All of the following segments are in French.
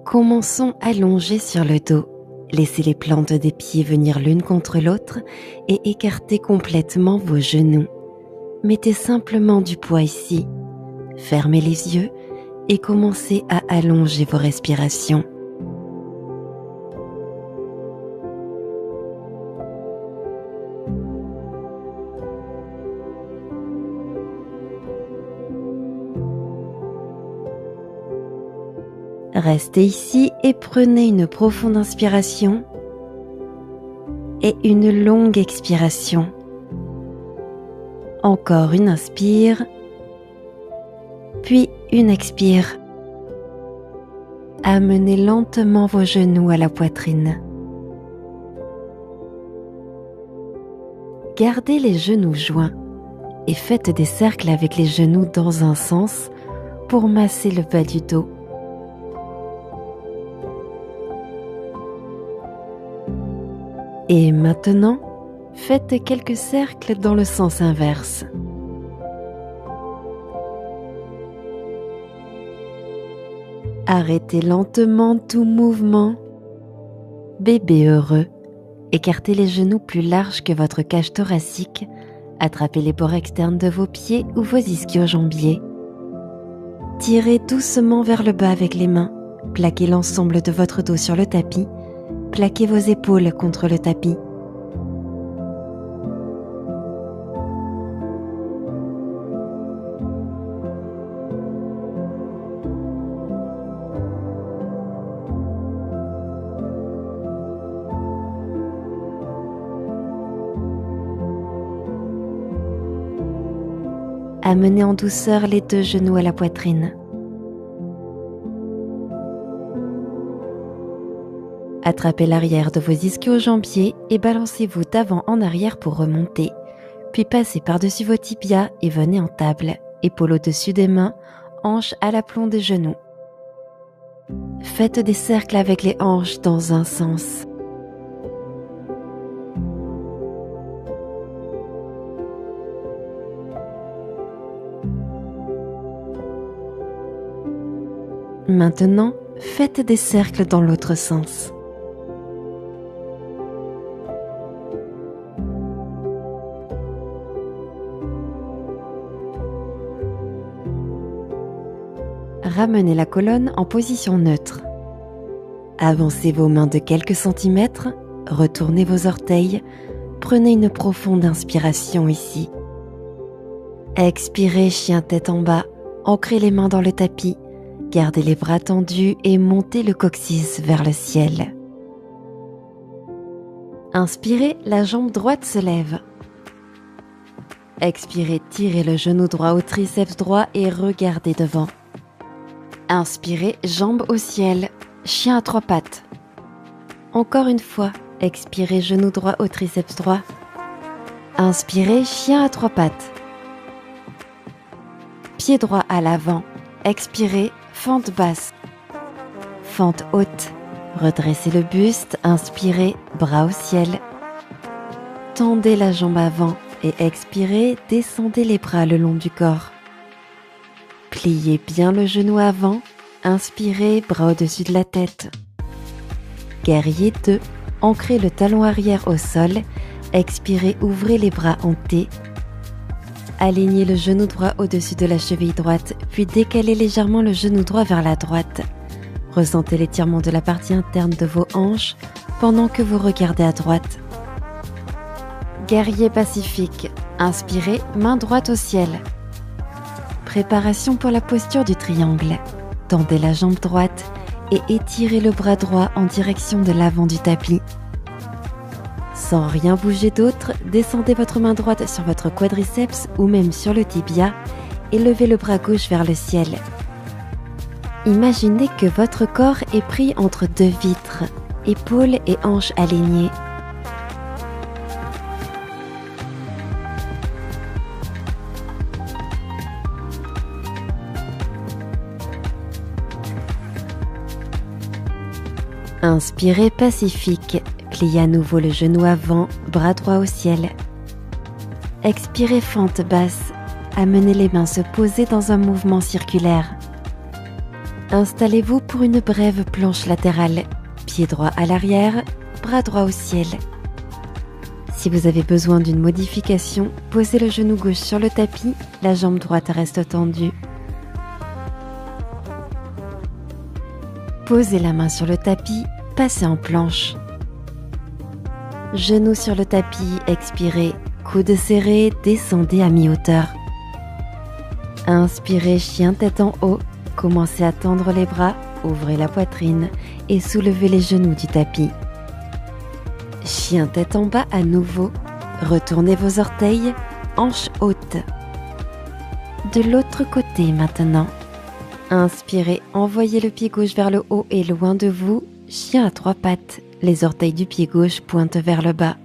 Commençons allongés sur le dos. Laissez les plantes des pieds venir l'une contre l'autre et écartez complètement vos genoux. Mettez simplement du poids ici. Fermez les yeux et commencez à allonger vos respirations. Restez ici et prenez une profonde inspiration et une longue expiration. Encore une inspire, puis une expire. Amenez lentement vos genoux à la poitrine. Gardez les genoux joints et faites des cercles avec les genoux dans un sens pour masser le bas du dos. Et maintenant, faites quelques cercles dans le sens inverse. Arrêtez lentement tout mouvement. Bébé heureux. Écartez les genoux plus larges que votre cage thoracique. Attrapez les bords externes de vos pieds ou vos ischio-jambiers. Tirez doucement vers le bas avec les mains. Plaquez l'ensemble de votre dos sur le tapis. Plaquez vos épaules contre le tapis. Amenez en douceur les deux genoux à la poitrine. Attrapez l'arrière de vos ischio-jambiers et balancez-vous d'avant en arrière pour remonter. Puis passez par-dessus vos tibias et venez en table, épaules au-dessus des mains, hanches à l'aplomb des genoux. Faites des cercles avec les hanches dans un sens. Maintenant, faites des cercles dans l'autre sens. Ramenez la colonne en position neutre. Avancez vos mains de quelques centimètres, retournez vos orteils, prenez une profonde inspiration ici. Expirez, chien tête en bas, ancrez les mains dans le tapis, gardez les bras tendus et montez le coccyx vers le ciel. Inspirez, la jambe droite se lève. Expirez, tirez le genou droit au triceps droit et regardez devant. Inspirez, jambes au ciel, chien à trois pattes. Encore une fois, expirez, genou droit au triceps droit. Inspirez, chien à trois pattes. Pied droit à l'avant. Expirez, fente basse. Fente haute. Redressez le buste, inspirez, bras au ciel. Tendez la jambe avant et expirez, descendez les bras le long du corps. Pliez bien le genou avant, inspirez, bras au-dessus de la tête. Guerrier 2, ancrez le talon arrière au sol, expirez, ouvrez les bras en T. Alignez le genou droit au-dessus de la cheville droite, puis décalez légèrement le genou droit vers la droite. Ressentez l'étirement de la partie interne de vos hanches pendant que vous regardez à droite. Guerrier pacifique, inspirez, main droite au ciel. Préparation pour la posture du triangle. Tendez la jambe droite et étirez le bras droit en direction de l'avant du tapis. Sans rien bouger d'autre, descendez votre main droite sur votre quadriceps ou même sur le tibia et levez le bras gauche vers le ciel. Imaginez que votre corps est pris entre deux vitres, épaules et hanches alignées. Inspirez pacifique, pliez à nouveau le genou avant, bras droit au ciel. Expirez fente basse, amenez les mains se poser dans un mouvement circulaire. Installez-vous pour une brève planche latérale, pied droit à l'arrière, bras droit au ciel. Si vous avez besoin d'une modification, posez le genou gauche sur le tapis, la jambe droite reste tendue. Posez la main sur le tapis, passez en planche. Genou sur le tapis, expirez, coude serré, descendez à mi-hauteur. Inspirez, chien tête en haut, commencez à tendre les bras, ouvrez la poitrine et soulevez les genoux du tapis. Chien tête en bas à nouveau, retournez vos orteils, hanches hautes. De l'autre côté maintenant. Inspirez, envoyez le pied gauche vers le haut et loin de vous, chien à 3 pattes, les orteils du pied gauche pointent vers le bas.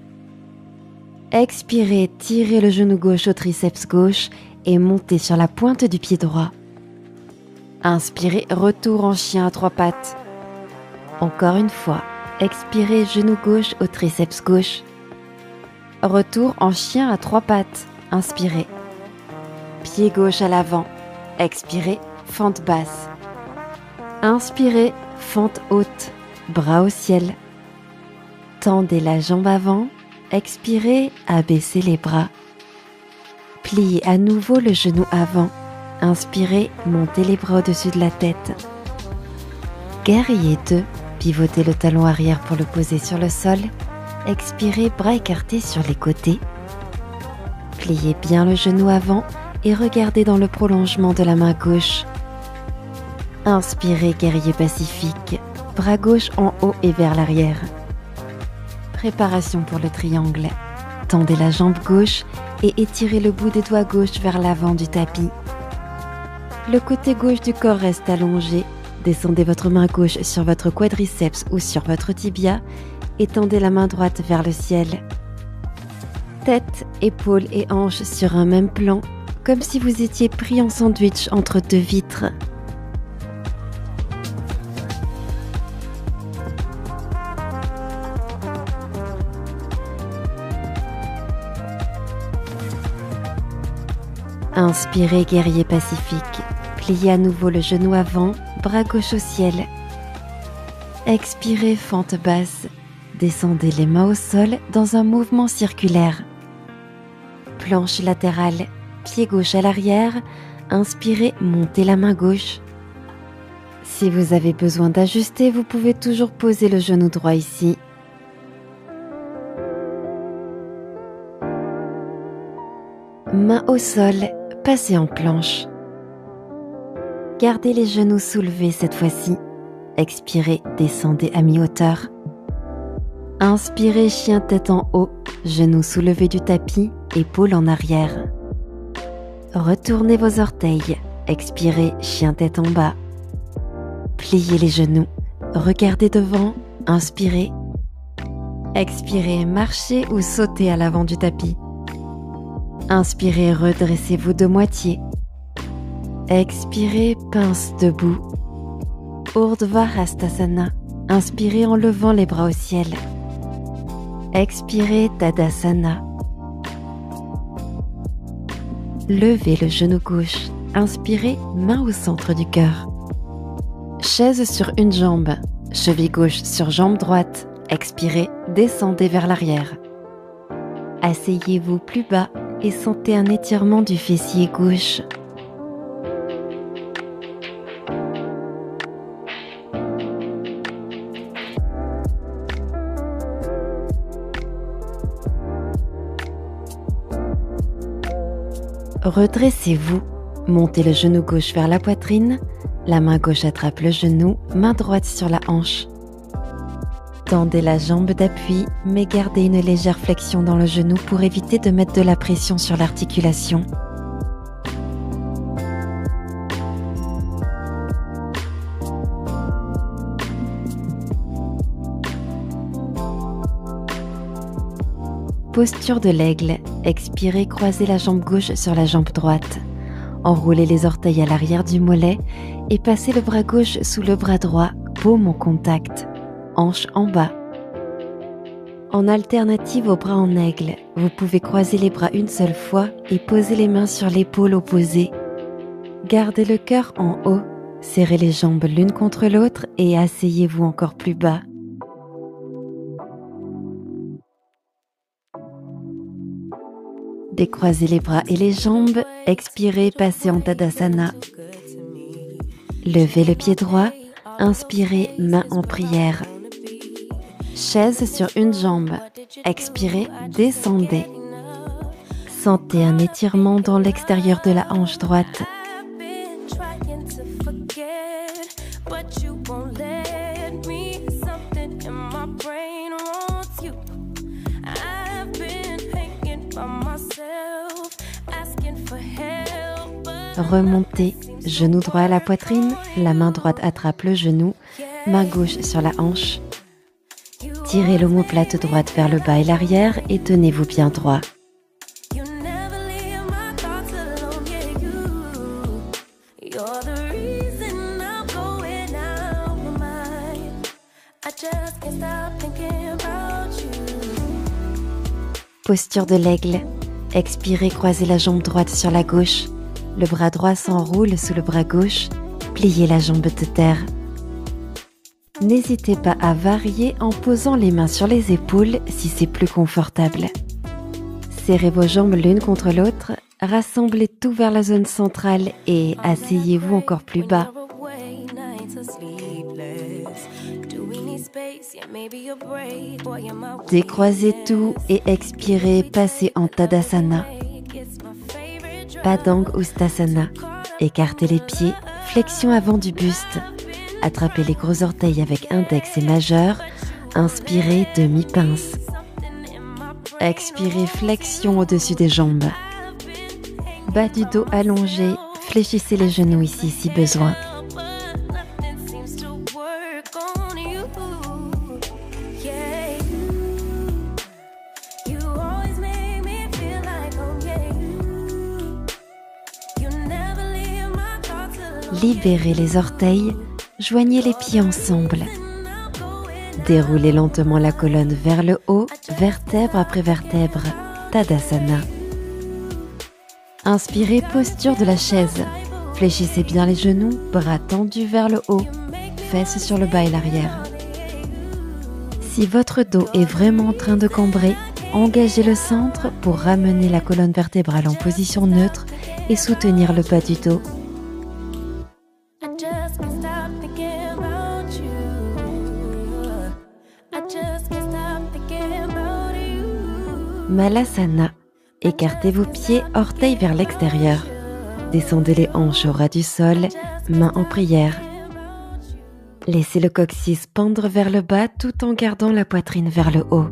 Expirez, tirez le genou gauche au triceps gauche et montez sur la pointe du pied droit. Inspirez, retour en chien à 3 pattes. Encore une fois. Expirez, genou gauche au triceps gauche. Retour en chien à 3 pattes. Inspirez. Pied gauche à l'avant. Expirez, fente basse. Inspirez, fente haute. Bras au ciel. Tendez la jambe avant. Expirez, abaissez les bras. Pliez à nouveau le genou avant. Inspirez, montez les bras au-dessus de la tête. Guerrier 2. Pivotez le talon arrière pour le poser sur le sol. Expirez, bras écartés sur les côtés. Pliez bien le genou avant et regardez dans le prolongement de la main gauche. Inspirez, guerrier pacifique, bras gauche en haut et vers l'arrière. Préparation pour le triangle. Tendez la jambe gauche et étirez le bout des doigts gauche vers l'avant du tapis. Le côté gauche du corps reste allongé. Descendez votre main gauche sur votre quadriceps ou sur votre tibia et tendez la main droite vers le ciel. Tête, épaules et hanches sur un même plan, comme si vous étiez pris en sandwich entre 2 vitres. Inspirez, guerrier pacifique. Pliez à nouveau le genou avant, bras gauche au ciel. Expirez, fente basse. Descendez les mains au sol dans un mouvement circulaire. Planche latérale, pied gauche à l'arrière. Inspirez, montez la main gauche. Si vous avez besoin d'ajuster, vous pouvez toujours poser le genou droit ici. Main au sol, passez en planche. Gardez les genoux soulevés cette fois-ci. Expirez, descendez à mi-hauteur. Inspirez, chien tête en haut, genoux soulevés du tapis, épaules en arrière. Retournez vos orteils. Expirez, chien tête en bas. Pliez les genoux. Regardez devant. Inspirez. Expirez, marchez ou sautez à l'avant du tapis. Inspirez, redressez-vous de moitié. Expirez, pince debout. Urdhva Hastasana. Inspirez en levant les bras au ciel. Expirez, Tadasana. Levez le genou gauche. Inspirez, main au centre du cœur. Chaise sur une jambe. Cheville gauche sur jambe droite. Expirez, descendez vers l'arrière. Asseyez-vous plus bas et sentez un étirement du fessier gauche. Redressez-vous, montez le genou gauche vers la poitrine, la main gauche attrape le genou, main droite sur la hanche. Tendez la jambe d'appui, mais gardez une légère flexion dans le genou pour éviter de mettre de la pression sur l'articulation. Posture de l'aigle. Expirez, croisez la jambe gauche sur la jambe droite. Enroulez les orteils à l'arrière du mollet et passez le bras gauche sous le bras droit, paume en contact, hanche en bas. En alternative au bras en aigle, vous pouvez croiser les bras une seule fois et poser les mains sur l'épaule opposée. Gardez le cœur en haut, Serrez les jambes l'une contre l'autre et asseyez-vous encore plus bas. Décroisez les bras et les jambes, expirez, passez en Tadasana. Levez le pied droit, inspirez, main en prière. Chaise sur une jambe, expirez, descendez. Sentez un étirement dans l'extérieur de la hanche droite. Remontez, genou droit à la poitrine, la main droite attrape le genou, main gauche sur la hanche. Tirez l'omoplate droite vers le bas et l'arrière et tenez-vous bien droit. Posture de l'aigle. Expirez, croisez la jambe droite sur la gauche. Le bras droit s'enroule sous le bras gauche. Pliez la jambe de terre. N'hésitez pas à varier en posant les mains sur les épaules si c'est plus confortable. Serrez vos jambes l'une contre l'autre. Rassemblez tout vers la zone centrale et asseyez-vous encore plus bas. Décroisez tout et expirez, passez en Tadasana. Padang Ustasana. Écartez les pieds, flexion avant du buste. Attrapez les gros orteils avec index et majeur. Inspirez, demi-pince. Expirez, flexion au-dessus des jambes. Bas du dos allongé, fléchissez les genoux ici si besoin. Libérez les orteils, joignez les pieds ensemble. Déroulez lentement la colonne vers le haut, vertèbre après vertèbre, Tadasana. Inspirez, posture de la chaise. Fléchissez bien les genoux, bras tendus vers le haut, fesses sur le bas et l'arrière. Si votre dos est vraiment en train de cambrer, engagez le centre pour ramener la colonne vertébrale en position neutre et soutenir le bas du dos. Malasana. Écartez vos pieds, orteils vers l'extérieur. Descendez les hanches au ras du sol, mains en prière. Laissez le coccyx pendre vers le bas tout en gardant la poitrine vers le haut.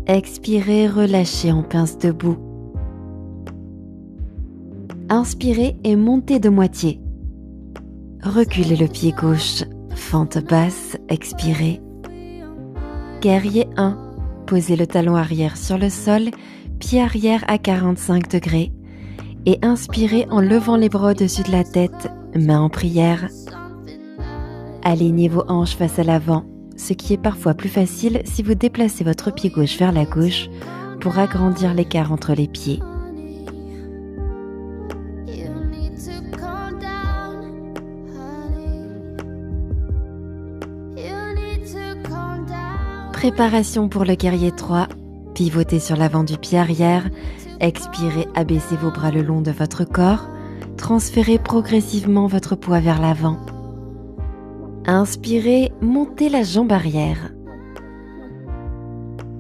Expirez, relâchez en pince debout. Inspirez et montez de moitié. Reculez le pied gauche, fente basse, expirez. Guerrier 1, posez le talon arrière sur le sol, pied arrière à 45 degrés et inspirez en levant les bras au-dessus de la tête, main en prière. Alignez vos hanches face à l'avant, ce qui est parfois plus facile si vous déplacez votre pied gauche vers la gauche pour agrandir l'écart entre les pieds. Préparation pour le guerrier 3. Pivotez sur l'avant du pied arrière. Expirez, abaissez vos bras le long de votre corps. Transférez progressivement votre poids vers l'avant. Inspirez, montez la jambe arrière.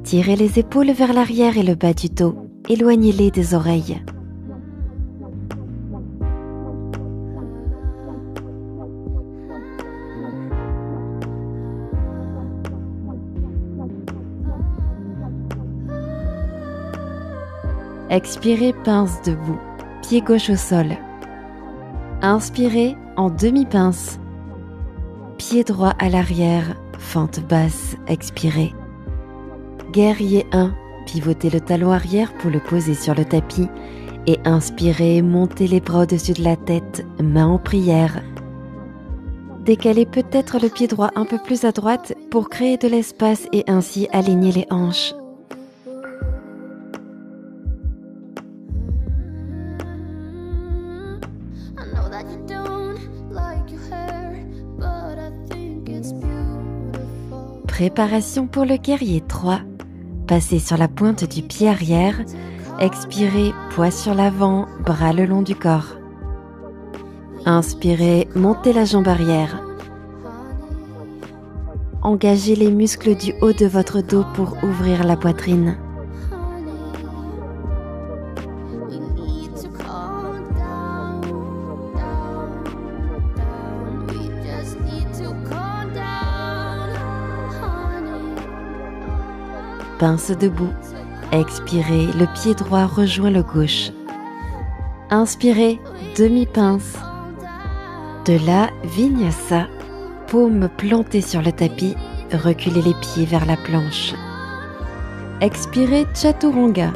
Tirez les épaules vers l'arrière et le bas du dos. Éloignez-les des oreilles. Expirez, pince debout, pied gauche au sol. Inspirez en demi-pince. Pied droit à l'arrière, fente basse, expirez. Guerrier 1, pivotez le talon arrière pour le poser sur le tapis et inspirez, montez les bras au-dessus de la tête, main en prière. Décalez peut-être le pied droit un peu plus à droite pour créer de l'espace et ainsi aligner les hanches. Préparation pour le guerrier 3. Passez sur la pointe du pied arrière. Expirez, poids sur l'avant, bras le long du corps. Inspirez, montez la jambe arrière. Engagez les muscles du haut de votre dos pour ouvrir la poitrine. Pince debout. Expirez, le pied droit rejoint le gauche. Inspirez, demi-pince. De là, Vinyasa. Paume plantée sur le tapis, reculez les pieds vers la planche. Expirez, Chaturanga.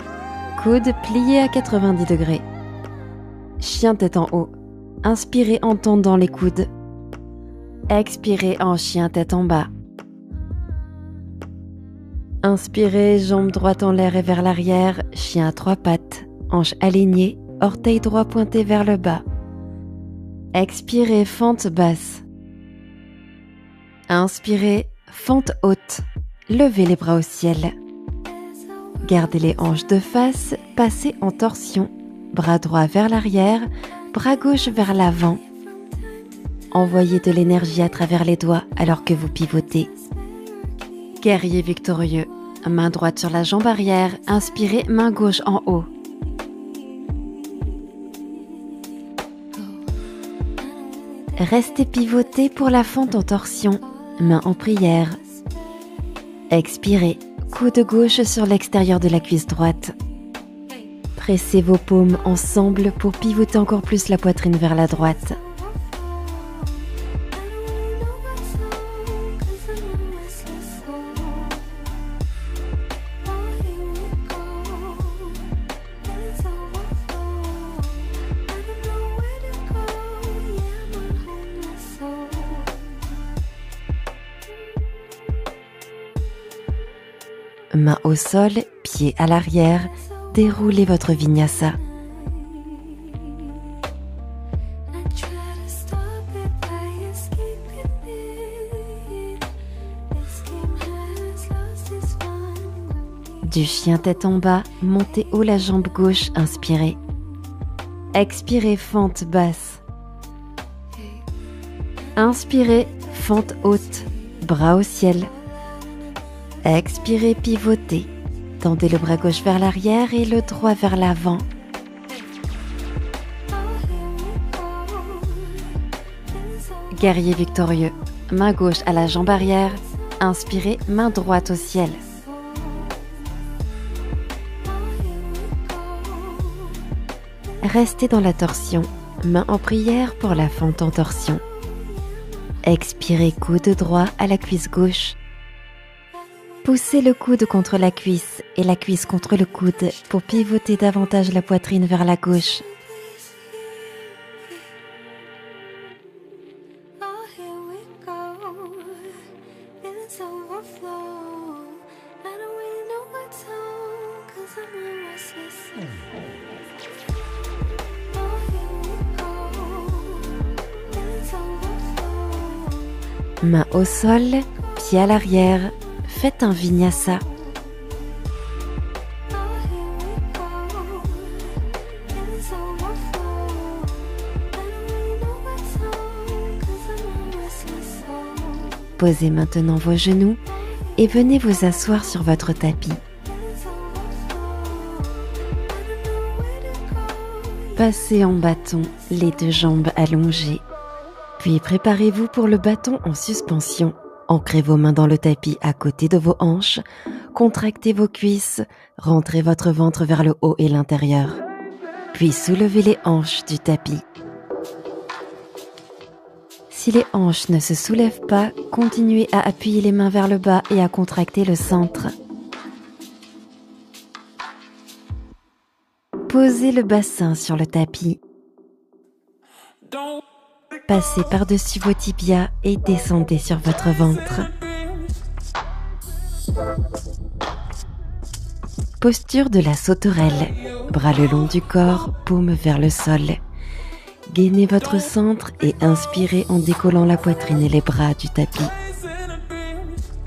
Coude plié à 90 degrés. Chien tête en haut. Inspirez en tendant les coudes. Expirez en chien tête en bas. Inspirez, jambe droite en l'air et vers l'arrière, chien à 3 pattes, hanches alignées, orteil droit pointé vers le bas. Expirez, fente basse. Inspirez, fente haute, levez les bras au ciel. Gardez les hanches de face, passez en torsion, bras droit vers l'arrière, bras gauche vers l'avant. Envoyez de l'énergie à travers les doigts alors que vous pivotez. Guerrier victorieux, main droite sur la jambe arrière, inspirez, main gauche en haut. Restez pivoté pour la fente en torsion, main en prière. Expirez, coude gauche sur l'extérieur de la cuisse droite. Pressez vos paumes ensemble pour pivoter encore plus la poitrine vers la droite. Main au sol, pied à l'arrière, déroulez votre vinyasa. Du chien tête en bas, montez haut la jambe gauche, inspirez. Expirez, fente basse. Inspirez, fente haute, bras au ciel. Expirez, pivotez. Tendez le bras gauche vers l'arrière et le droit vers l'avant. Guerrier victorieux. Main gauche à la jambe arrière. Inspirez, main droite au ciel. Restez dans la torsion. Main en prière pour la fente en torsion. Expirez, coude droit à la cuisse gauche. Poussez le coude contre la cuisse et la cuisse contre le coude pour pivoter davantage la poitrine vers la gauche. Main au sol, pied à l'arrière. Faites un vinyasa. Posez maintenant vos genoux et venez vous asseoir sur votre tapis. Passez en bâton, les deux jambes allongées. Puis préparez-vous pour le bâton en suspension. Ancrez vos mains dans le tapis à côté de vos hanches, contractez vos cuisses, rentrez votre ventre vers le haut et l'intérieur. Puis soulevez les hanches du tapis. Si les hanches ne se soulèvent pas, continuez à appuyer les mains vers le bas et à contracter le centre. Posez le bassin sur le tapis. Passez par-dessus vos tibias et descendez sur votre ventre. Posture de la sauterelle. Bras le long du corps, paume vers le sol. Gainez votre centre et inspirez en décollant la poitrine et les bras du tapis.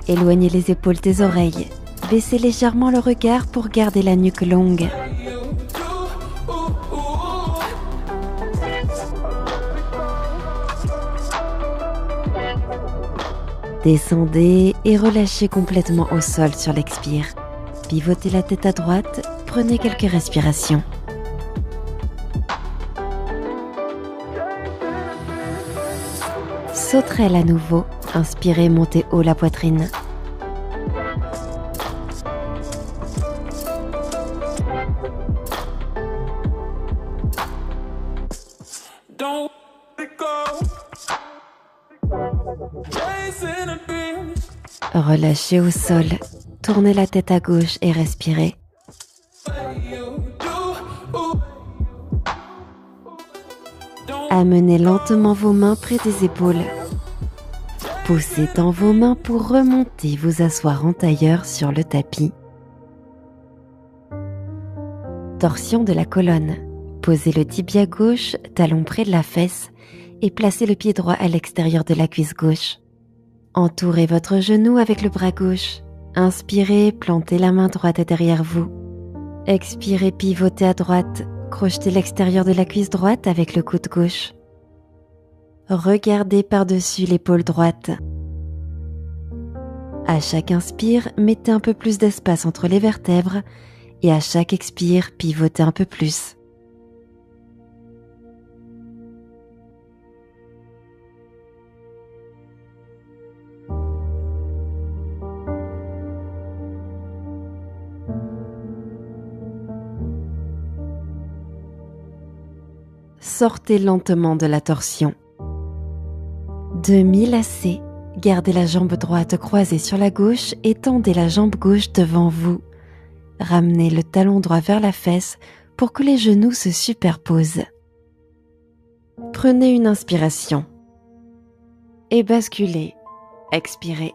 Éloignez les épaules des oreilles. Baissez légèrement le regard pour garder la nuque longue. Descendez et relâchez complètement au sol sur l'expire. Pivotez la tête à droite, prenez quelques respirations. Sauterelle à nouveau, inspirez, montez haut la poitrine. Relâchez au sol, tournez la tête à gauche et respirez. Amenez lentement vos mains près des épaules. Poussez dans vos mains pour remonter, vous asseoir en tailleur sur le tapis. Torsion de la colonne. Posez le tibia gauche, talon près de la fesse et placez le pied droit à l'extérieur de la cuisse gauche. Entourez votre genou avec le bras gauche. Inspirez, plantez la main droite derrière vous. Expirez, pivotez à droite, crochetez l'extérieur de la cuisse droite avec le coude gauche. Regardez par-dessus l'épaule droite. À chaque inspire, mettez un peu plus d'espace entre les vertèbres et à chaque expire, pivotez un peu plus. Sortez lentement de la torsion. Demi-lacet, gardez la jambe droite croisée sur la gauche et tendez la jambe gauche devant vous. Ramenez le talon droit vers la fesse pour que les genoux se superposent. Prenez une inspiration et basculez. Expirez.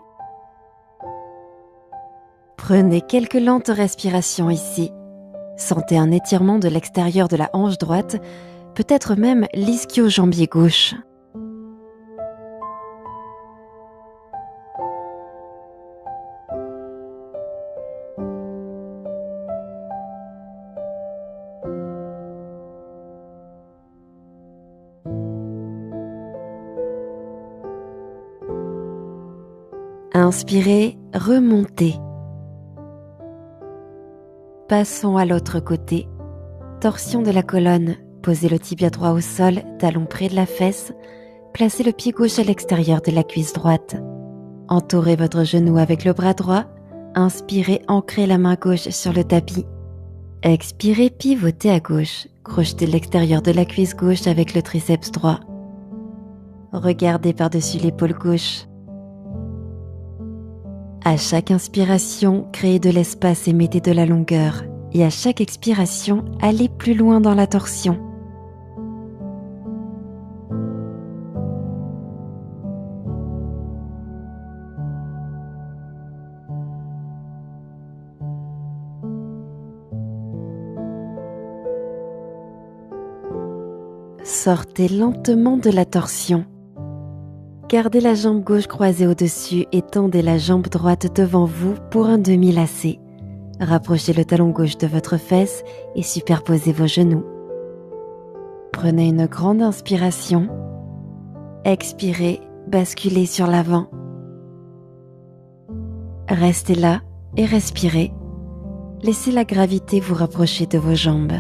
Prenez quelques lentes respirations ici. Sentez un étirement de l'extérieur de la hanche droite, peut-être même l'ischio-jambier gauche. Inspirez, remontez. Passons à l'autre côté. Torsion de la colonne. Posez le tibia droit au sol, talon près de la fesse. Placez le pied gauche à l'extérieur de la cuisse droite. Entourez votre genou avec le bras droit. Inspirez, ancrez la main gauche sur le tapis. Expirez, pivotez à gauche. Crochetez l'extérieur de la cuisse gauche avec le triceps droit. Regardez par-dessus l'épaule gauche. À chaque inspiration, créez de l'espace et mettez de la longueur. Et à chaque expiration, allez plus loin dans la torsion. Sortez lentement de la torsion. Gardez la jambe gauche croisée au-dessus et tendez la jambe droite devant vous pour un demi-lacet. Rapprochez le talon gauche de votre fesse et superposez vos genoux. Prenez une grande inspiration. Expirez, basculez sur l'avant. Restez là et respirez. Laissez la gravité vous rapprocher de vos jambes.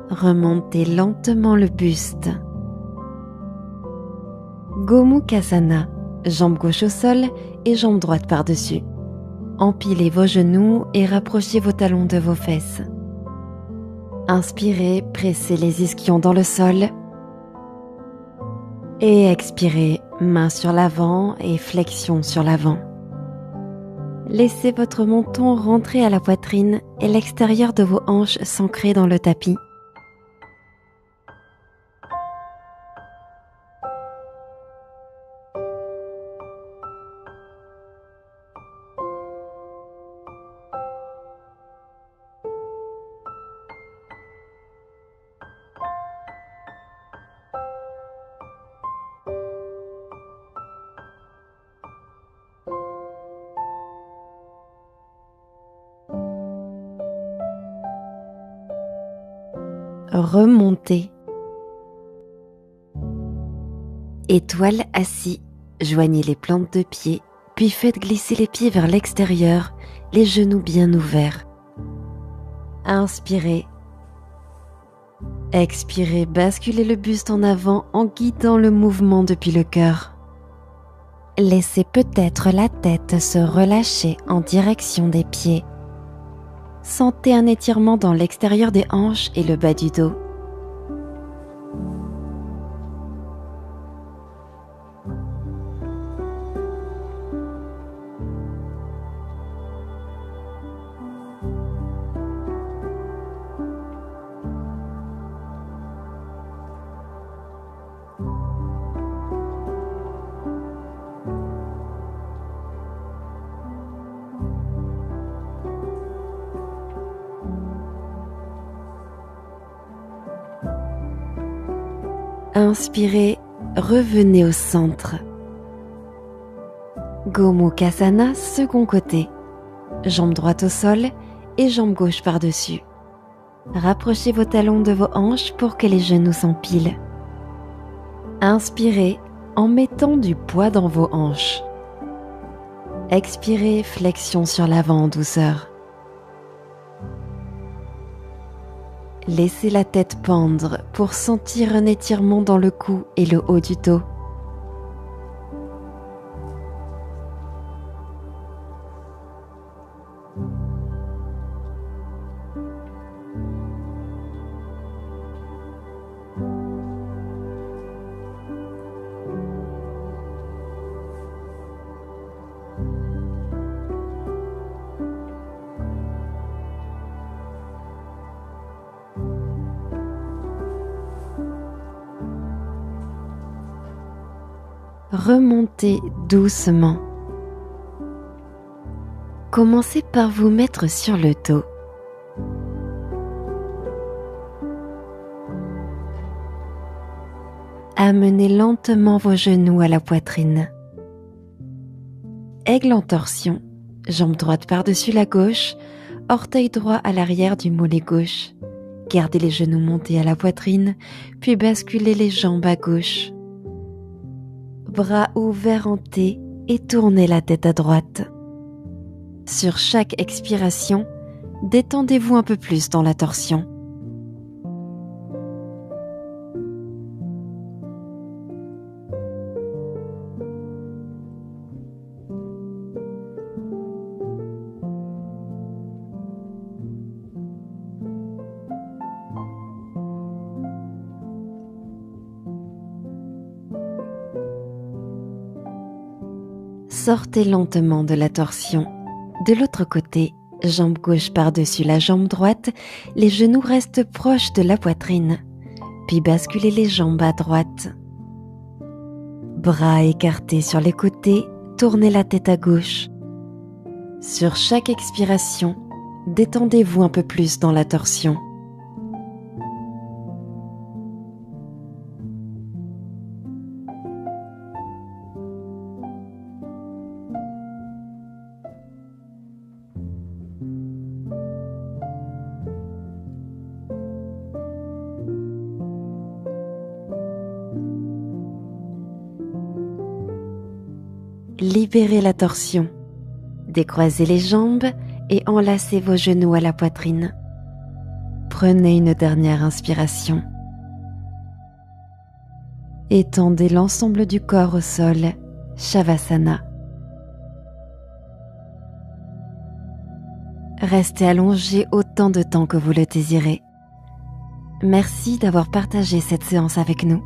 Remontez lentement le buste. Gomukhasana, jambe gauche au sol et jambe droite par-dessus. Empilez vos genoux et rapprochez vos talons de vos fesses. Inspirez, pressez les ischions dans le sol. Et expirez, main sur l'avant et flexion sur l'avant. Laissez votre menton rentrer à la poitrine et l'extérieur de vos hanches s'ancrer dans le tapis. Remontez. Étoile assis, joignez les plantes de pied, puis faites glisser les pieds vers l'extérieur, les genoux bien ouverts. Inspirez. Expirez, basculez le buste en avant en guidant le mouvement depuis le cœur. Laissez peut-être la tête se relâcher en direction des pieds. Sentez un étirement dans l'extérieur des hanches et le bas du dos. Inspirez, revenez au centre. Gomukhasana, second côté. Jambe droite au sol et jambe gauche par-dessus. Rapprochez vos talons de vos hanches pour que les genoux s'empilent. Inspirez en mettant du poids dans vos hanches. Expirez, flexion sur l'avant en douceur. Laissez la tête pendre pour sentir un étirement dans le cou et le haut du dos. Remontez doucement. Commencez par vous mettre sur le dos. Amenez lentement vos genoux à la poitrine. Aigle en torsion, jambe droite par-dessus la gauche, orteil droit à l'arrière du mollet gauche. Gardez les genoux montés à la poitrine, puis basculez les jambes à gauche. Bras ouverts en T et tournez la tête à droite. Sur chaque expiration, détendez-vous un peu plus dans la torsion. Sortez lentement de la torsion. De l'autre côté, jambe gauche par-dessus la jambe droite, les genoux restent proches de la poitrine, puis basculez les jambes à droite. Bras écartés sur les côtés, tournez la tête à gauche. Sur chaque expiration, détendez-vous un peu plus dans la torsion. Libérez la torsion. Décroisez les jambes et enlacez vos genoux à la poitrine. Prenez une dernière inspiration. Étendez l'ensemble du corps au sol, Shavasana. Restez allongé autant de temps que vous le désirez. Merci d'avoir partagé cette séance avec nous.